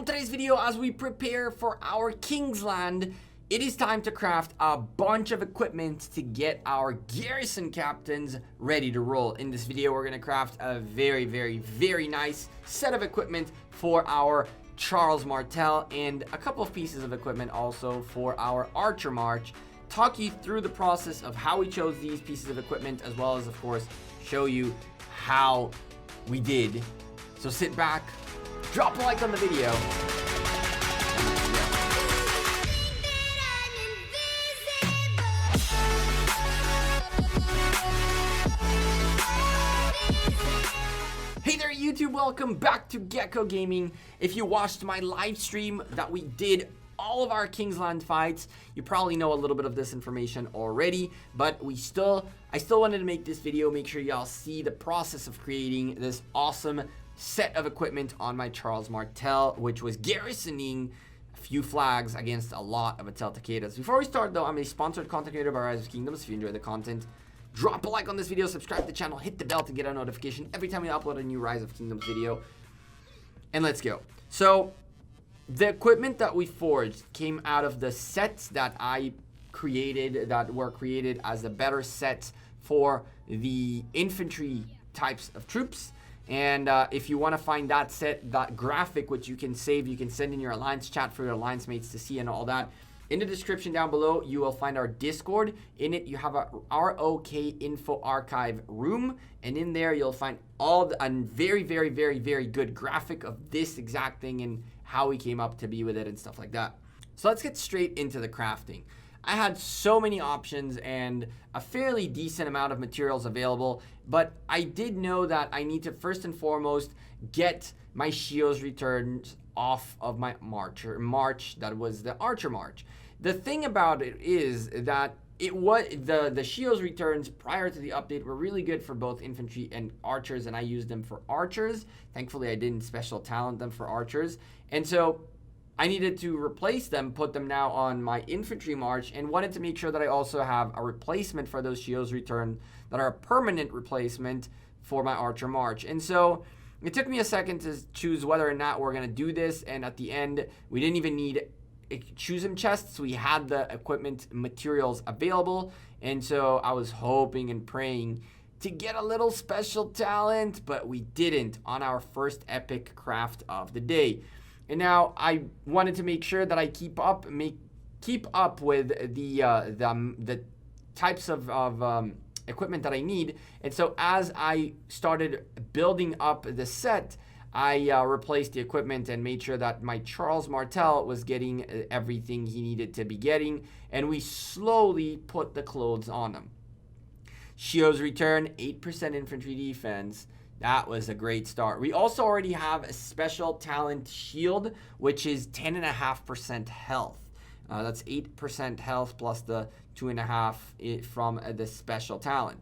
on today's video, as we prepare for our Kingsland, it is time to craft a bunch of equipment to get our garrison captains ready to roll. In this video, we're going to craft a very nice set of equipment for our Charles Martel and a couple of pieces of equipment also for our Archer March. Talk you through the process of how we chose these pieces of equipment, as well as, of course, show you how we did. So sit back, drop a like on the video. Hey there YouTube, welcome back to Gekko Gaming. If you watched my live stream that we did all of our Kingsland fights, you probably know a little bit of this information already, but I still wanted to make this video, make sure y'all see the process of creating this awesome set of equipment on my Charles Martel, which was garrisoning a few flags against a lot of Atel Takedas. Before we start though, I'm a sponsored content creator by Rise of Kingdoms. If you enjoy the content, drop a like on this video, subscribe to the channel, hit the bell to get a notification every time we upload a new Rise of Kingdoms video. And let's go. So the equipment that we forged came out of the sets that I created, that were created as a better set for the infantry types of troops. And if you want to find that set, that graphic, which you can save, you can send in your alliance chat for your alliance mates to see and all that. In the description down below, you will find our Discord. In it, you have a ROK info archive room. And in there, you'll find a very good graphic of this exact thing and how we came up to be with it and stuff like that. So let's get straight into the crafting. I had so many options and a fairly decent amount of materials available, but I did know that I need to first and foremost get my shields returns off of my march that was the Archer March. The thing about it is that the shields returns prior to the update were really good for both infantry and archers, and I used them for archers. Thankfully, I didn't special talent them for archers, and so I needed to replace them, put them now on my infantry march, and wanted to make sure that I also have a replacement for those shields return that are a permanent replacement for my Archer March. And so it took me a second to choose whether or not we're going to do this, and at the end, we didn't even need choosing chests. We had the equipment materials available, and so I was hoping and praying to get a little special talent, but we didn't on our first epic craft of the day. And now I wanted to make sure that I keep up with the types of equipment that I need. And so as I started building up the set, I replaced the equipment and made sure that my Charles Martel was getting everything he needed to be getting, and we slowly put the clothes on him. Shields return, 8% infantry defense. That was a great start. We also already have a special talent shield, which is 10.5% health. That's 8% health plus the 2.5 from the special talent.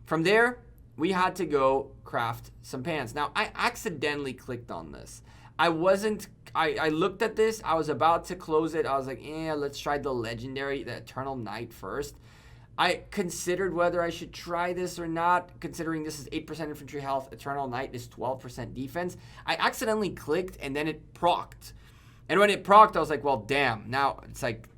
From there, we had to go craft some pants. Now, I accidentally clicked on this. I looked at this. I was about to close it. I was like, let's try the legendary, the Eternal Knight first. I considered whether I should try this or not, considering this is 8% infantry health, Eternal Knight is 12% defense. I accidentally clicked and then it procced. And when it procced, I was like, well, damn. Now it's like,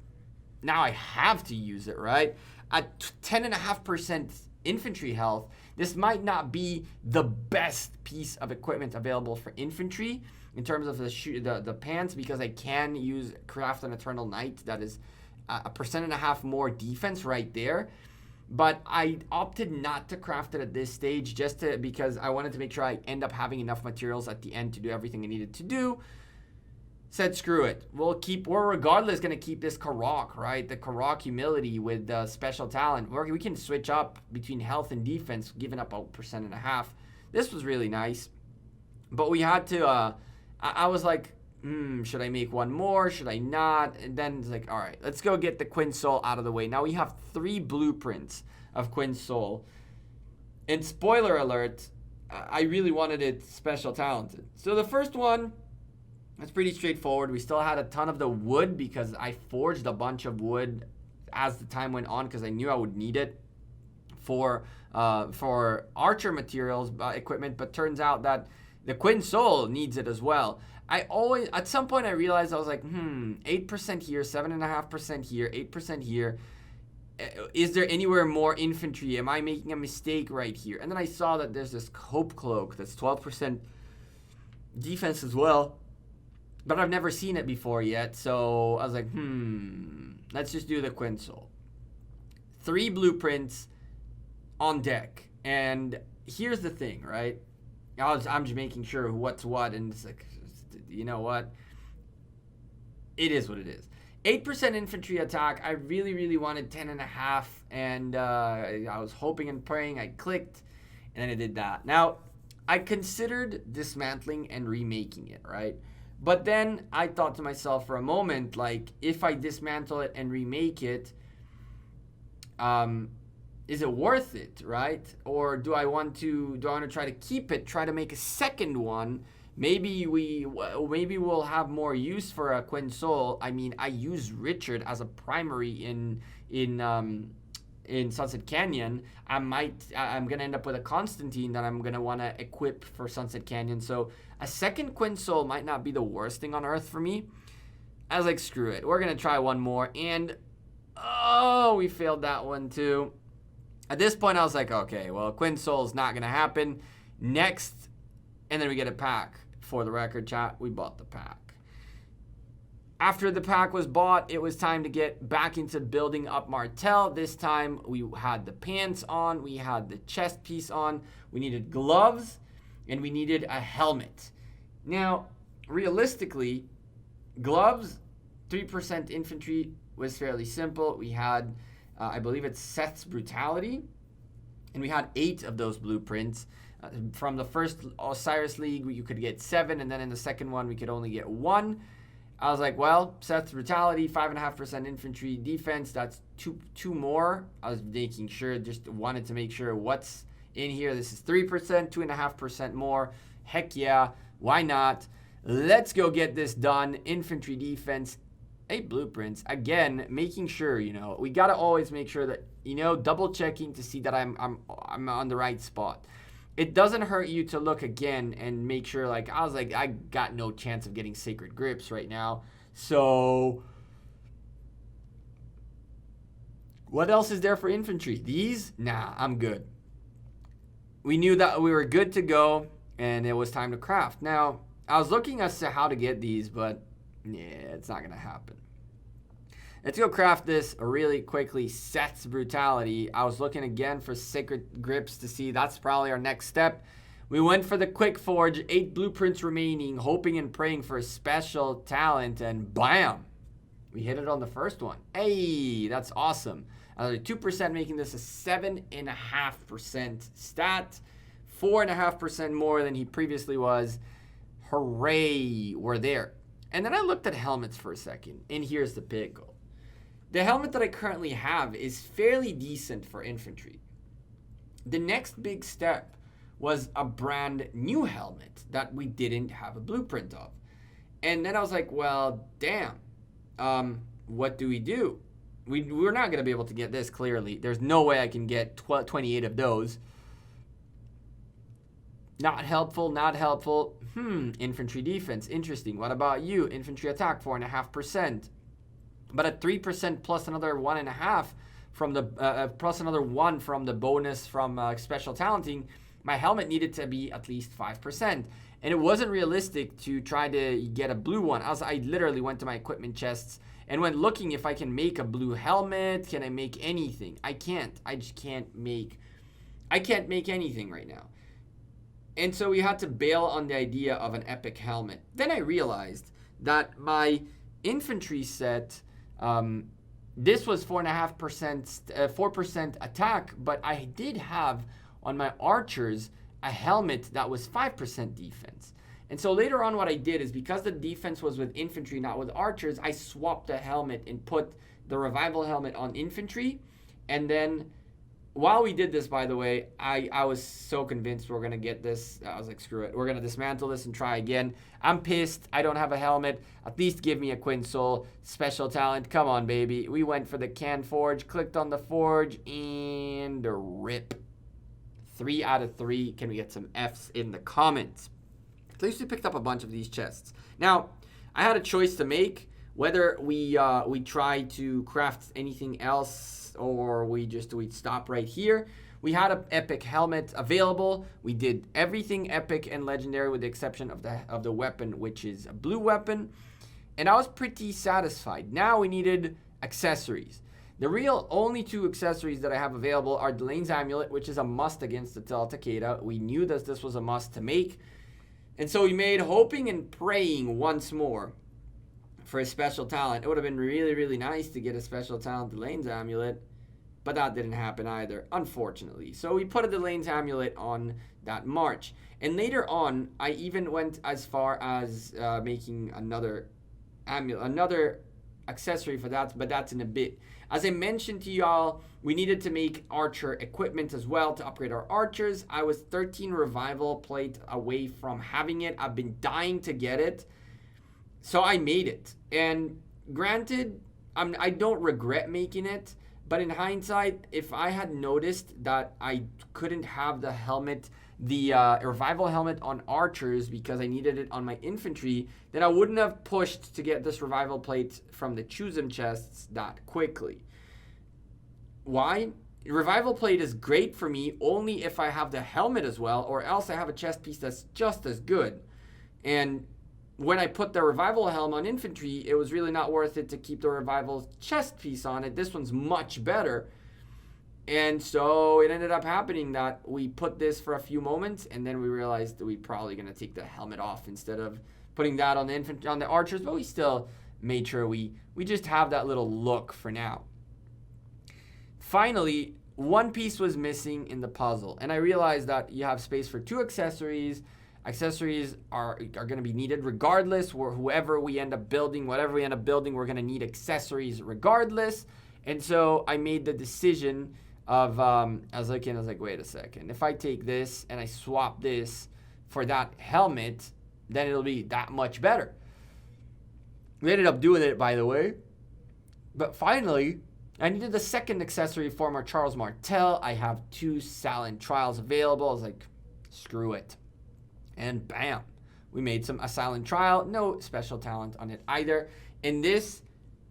now I have to use it, right? At 10.5% infantry health, this might not be the best piece of equipment available for infantry in terms of the pants, because I can craft an Eternal Knight that is a 1.5% more defense right there. But I opted not to craft it at this stage because I wanted to make sure I end up having enough materials at the end to do everything I needed to do. Said screw it. We're regardless going to keep this Karok, right? The Karok humility with the special talent. We can switch up between health and defense, giving up a 1.5%. This was really nice. But we had to, I was like, should I make one more? Should I not? And then it's like, all right, let's go get the Quinn Soul out of the way. Now we have 3 blueprints of Quinn Soul. And spoiler alert, I really wanted it special talented. So the first one, it's pretty straightforward. We still had a ton of the wood because I forged a bunch of wood as the time went on because I knew I would need it for archer materials equipment. But turns out that The Quinn Soul needs it as well. At some point I realized, I was like, 8% here, 7.5% here, 8% here. Is there anywhere more infantry? Am I making a mistake right here? And then I saw that there's this Hope Cloak that's 12% defense as well. But I've never seen it before yet. So I was like, let's just do the Quinn Soul. 3 blueprints on deck. And here's the thing, right? I'm just making sure what's what. And it's like, you know what? It is what it is. 8% infantry attack. I really, really wanted 10.5. And I was hoping and praying. I clicked. And then I did that. Now, I considered dismantling and remaking it, right? But then I thought to myself for a moment, like, if I dismantle it and remake it, is it worth it, right? Or do I want to try to keep it, try to make a second one? Maybe we'll have more use for a Quinn Soul. I mean, I use Richard as a primary in Sunset Canyon. I'm gonna end up with a Constantine that I'm gonna want to equip for Sunset Canyon. So a second Quinn Soul might not be the worst thing on earth for me. I was like, screw it, we're gonna try one more, and we failed that one too. At this point I was like, okay, well, Quinn Soul is not gonna happen. Next, and then we get a pack. For the record, chat, we bought the pack. After the pack was bought, it was time to get back into building up Martel. This time, we had the pants on, we had the chest piece on, we needed gloves, and we needed a helmet. Now, realistically, gloves, 3% infantry was fairly simple. We had, I believe it's Seth's Brutality, and we had 8 of those blueprints. From the first Osiris League, you could get 7, and then in the second one, we could only get 1. I was like, well, Seth's Brutality, 5.5% infantry defense, that's two more. I was making sure, just wanted to make sure what's in here. This is 3%, 2.5% more. Heck yeah, why not? Let's go get this done. Infantry defense, 8 blueprints. Again, making sure, we got to always make sure that, double checking to see that I'm on the right spot. It doesn't hurt you to look again and make sure, I was like, I got no chance of getting Sacred Grips right now. So, what else is there for infantry? These? Nah, I'm good. We knew that we were good to go, and it was time to craft. Now, I was looking as to how to get these, but yeah, it's not going to happen. Let's go craft this really quickly. Seth's Brutality. I was looking again for Sacred Grips to see. That's probably our next step. We went for the Quick Forge. 8 blueprints remaining. Hoping and praying for a special talent. And bam! We hit it on the first one. Hey! That's awesome. Another 2% making this a 7.5% stat. 4.5% more than he previously was. Hooray! We're there. And then I looked at helmets for a second. And here's the pickle. The helmet that I currently have is fairly decent for infantry. The next big step was a brand new helmet that we didn't have a blueprint of. And then I was like, well, damn. What do we do? We're not going to be able to get this, clearly. There's no way I can get 28 of those. Not helpful, not helpful. Infantry defense, interesting. What about you? Infantry attack, 4.5%. But at 3% plus another 1.5 from the plus another 1 from the bonus from special talenting, my helmet needed to be at least 5%. And it wasn't realistic to try to get a blue one. I literally went to my equipment chests and went looking if I can make a blue helmet. Can I make anything? I can't. I just can't make anything right now. And so we had to bail on the idea of an epic helmet. Then I realized that my infantry set, this was 4% attack, but I did have on my archers a helmet that was 5% defense. And so later on what I did is, because the defense was with infantry, not with archers, I swapped the helmet and put the revival helmet on infantry. And then while we did this, by the way, I was so convinced we're going to get this. I was like, screw it. We're going to dismantle this and try again. I'm pissed. I don't have a helmet. At least give me a Quinn Soul special talent. Come on, baby. We went for the can forge, clicked on the forge, and rip. 3 out of 3. Can we get some Fs in the comments? At least we picked up a bunch of these chests. Now, I had a choice to make, whether we try to craft anything else or we'd stop right here. We had an epic helmet available. We did everything epic and legendary with the exception of the weapon, which is a blue weapon. And I was pretty satisfied. Now we needed accessories. The real only 2 accessories that I have available are Delane's Amulet, which is a must against the Tel Takeda. We knew that this was a must to make. And so we made hoping and praying once more for a special talent. It would have been really, really nice to get a special talent Delane's Amulet, but that didn't happen either, unfortunately. So we put a Delane's Amulet on that march. And later on, I even went as far as making another accessory for that, but that's in a bit. As I mentioned to y'all, we needed to make archer equipment as well to upgrade our archers. I was 13 revival plate away from having it. I've been dying to get it, so I made it. And granted, I don't regret making it, but in hindsight, if I had noticed that I couldn't have the helmet, the revival helmet on archers because I needed it on my infantry, then I wouldn't have pushed to get this revival plate from the choose 'em chests that quickly. Why? Revival plate is great for me only if I have the helmet as well, or else I have a chest piece that's just as good. And when I put the revival helm on infantry, it was really not worth it to keep the revival chest piece on it. This one's much better. And so it ended up happening that we put this for a few moments, and then we realized that we probably going to take the helmet off instead of putting that on the archers, but we still made sure we just have that little look for now. Finally, one piece was missing in the puzzle, and I realized that you have space for 2 accessories. Accessories are going to be needed regardless, whoever we end up building, whatever we end up building, we're going to need accessories regardless. And so I made the decision of, I was like, wait a second. If I take this and I swap this for that helmet, then it'll be that much better. We ended up doing it, by the way. But finally, I needed the second accessory for my Charles Martel. I have 2 Silent Trials available. I was like, screw it. And bam, we made a Silent Trial. No special talent on it either. And this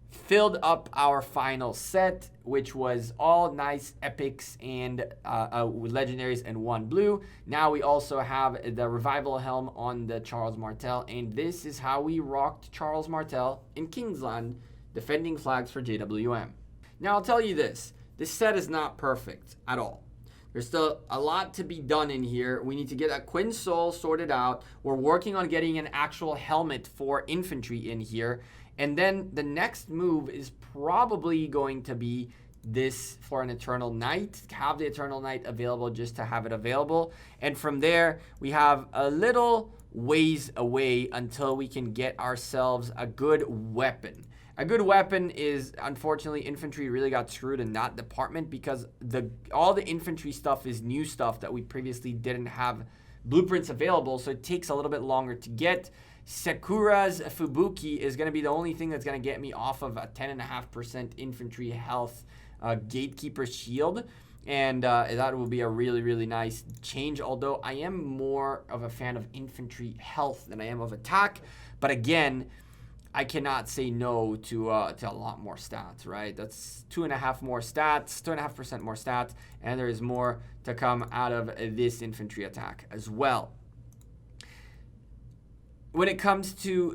filled up our final set, which was all nice epics and legendaries and 1 blue. Now we also have the revival helm on the Charles Martel, and this is how we rocked Charles Martel in Kingsland, defending flags for JWM. Now I'll tell you this set is not perfect at all. There's still a lot to be done in here. We need to get a Quinn Soul sorted out. We're working on getting an actual helmet for infantry in here. And then the next move is probably going to be this for an Eternal Night. Have the Eternal Night available just to have it available. And from there, we have a little ways away until we can get ourselves a good weapon. A good weapon is, unfortunately, infantry really got screwed in that department because all the infantry stuff is new stuff that we previously didn't have blueprints available, so it takes a little bit longer to get. Sakura's Fubuki is going to be the only thing that's going to get me off of a 10.5% infantry health gatekeeper shield, and that will be a really, really nice change, although I am more of a fan of infantry health than I am of attack. But again, I cannot say no to a lot more stats, right? That's 2.5% more stats, and there is more to come out of this infantry attack as well. When it comes to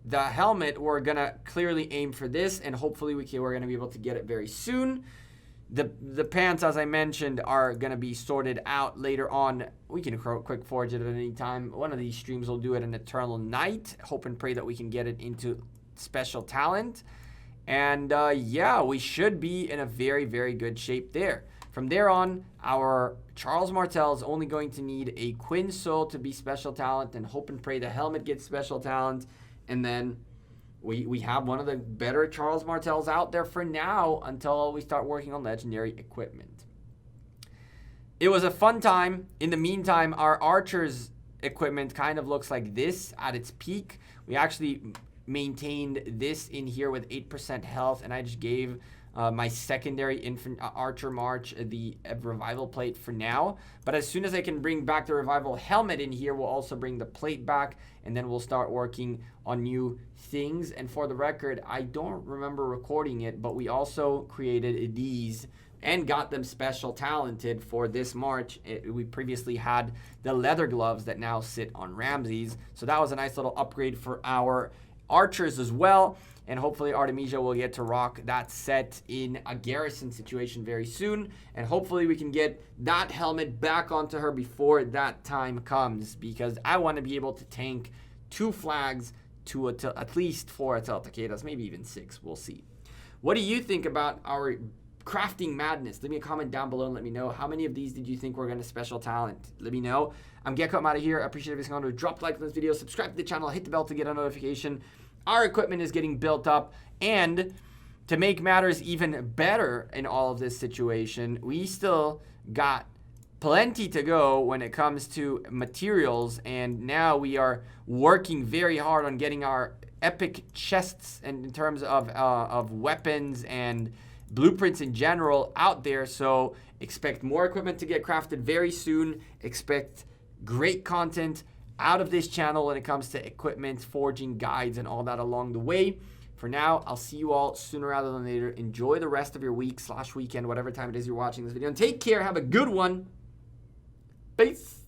the helmet, we're gonna clearly aim for this, and hopefully we're gonna be able to get it very soon. The pants, as I mentioned, are gonna be sorted out later on. We can quick forge it at any time. One of these streams will do it an Eternal Night. Hope and pray that we can get it into special talent. And yeah, we should be in a very, very good shape there. From there on, our Charles Martel is only going to need a Quinn Soul to be special talent, and hope and pray the helmet gets special talent. And then we have one of the better Charles Martels out there for now until we start working on legendary equipment. It was a fun time. In the meantime, our archers equipment kind of looks like this at its peak. We actually maintained this in here with 8% health, and I just gave my secondary infant archer march, the revival plate for now. But as soon as I can bring back the revival helmet in here, we'll also bring the plate back, and then we'll start working on new things. And for the record, I don't remember recording it, but we also created these and got them special talented for this march. We previously had the leather gloves that now sit on Ramses. So that was a nice little upgrade for our archers as well. And hopefully Artemisia will get to rock that set in a garrison situation very soon. And hopefully we can get that helmet back onto her before that time comes, because I want to be able to tank 2 flags to at least 4 Atel Takedas, maybe even 6. We'll see. What do you think about our crafting madness? Leave me a comment down below and let me know. How many of these did you think were going to special talent? Let me know. I'm Gekko. I'm out of here. I appreciate every single one who dropped a like on this video. Subscribe to the channel. Hit the bell to get a notification. Our equipment is getting built up. And to make matters even better in all of this situation, we still got plenty to go when it comes to materials. And now we are working very hard on getting our epic chests and in terms of weapons and blueprints in general out there. So expect more equipment to get crafted very soon. Expect great content out of this channel when it comes to equipment, forging guides, and all that along the way. For now, I'll see you all sooner rather than later. Enjoy the rest of your week/weekend, whatever time it is you're watching this video, and take care. Have a good one. Peace.